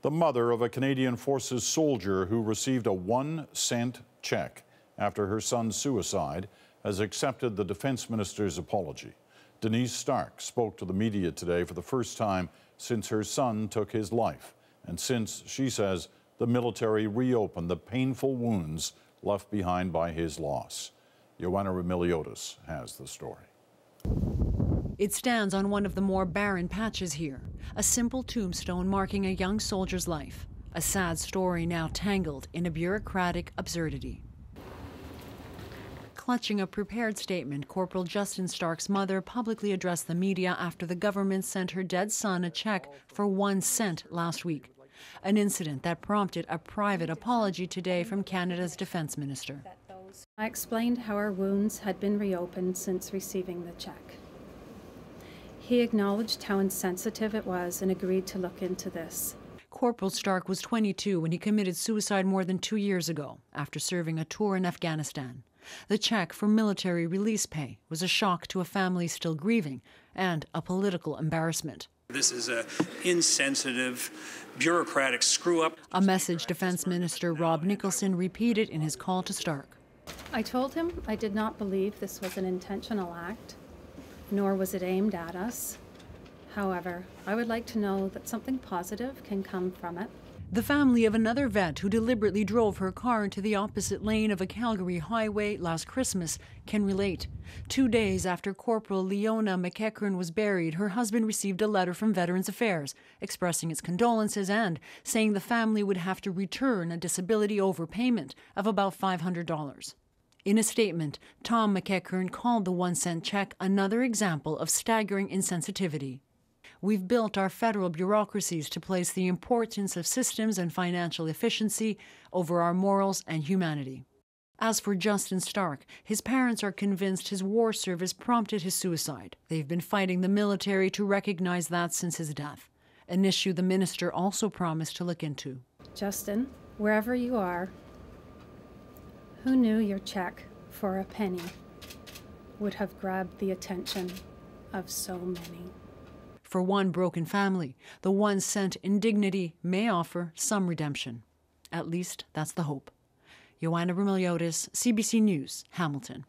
The mother of a Canadian Forces soldier who received a 1-cent check after her son's suicide has accepted the defense minister's apology. Denise Stark spoke to the media today for the first time since her son took his life, and since, she says, the military reopened the painful wounds left behind by his loss. Joanna Remiliotis has the story. It stands on one of the more barren patches here, a simple tombstone marking a young soldier's life, a sad story now tangled in a bureaucratic absurdity. Clutching a prepared statement, Corporal Justin Stark's mother publicly addressed the media after the government sent her dead son a check for 1 cent last week, an incident that prompted a private apology today from Canada's defense minister. I explained how our wounds had been reopened since receiving the check. He acknowledged how insensitive it was and agreed to look into this. Corporal Stark was 22 when he committed suicide more than 2 years ago after serving a tour in Afghanistan. The check for military release pay was a shock to a family still grieving and a political embarrassment. This is an insensitive, bureaucratic screw-up. A message Defense Minister Rob Nicholson repeated in his call to Stark. I told him I did not believe this was an intentional act, nor was it aimed at us. However, I would like to know that something positive can come from it. The family of another vet who deliberately drove her car into the opposite lane of a Calgary highway last Christmas can relate. 2 days after Corporal Leona McEachern was buried, her husband received a letter from Veterans Affairs expressing its condolences and saying the family would have to return a disability overpayment of about $500. In a statement, Tom McEachern called the 1-cent check another example of staggering insensitivity. We've built our federal bureaucracies to place the importance of systems and financial efficiency over our morals and humanity. As for Justin Stark, his parents are convinced his war service prompted his suicide. They've been fighting the military to recognize that since his death, an issue the minister also promised to look into. Justin, wherever you are, who knew your check for a penny would have grabbed the attention of so many? For one broken family, the 1-cent indignity may offer some redemption. At least that's the hope. Joanna Remiliotis, CBC News, Hamilton.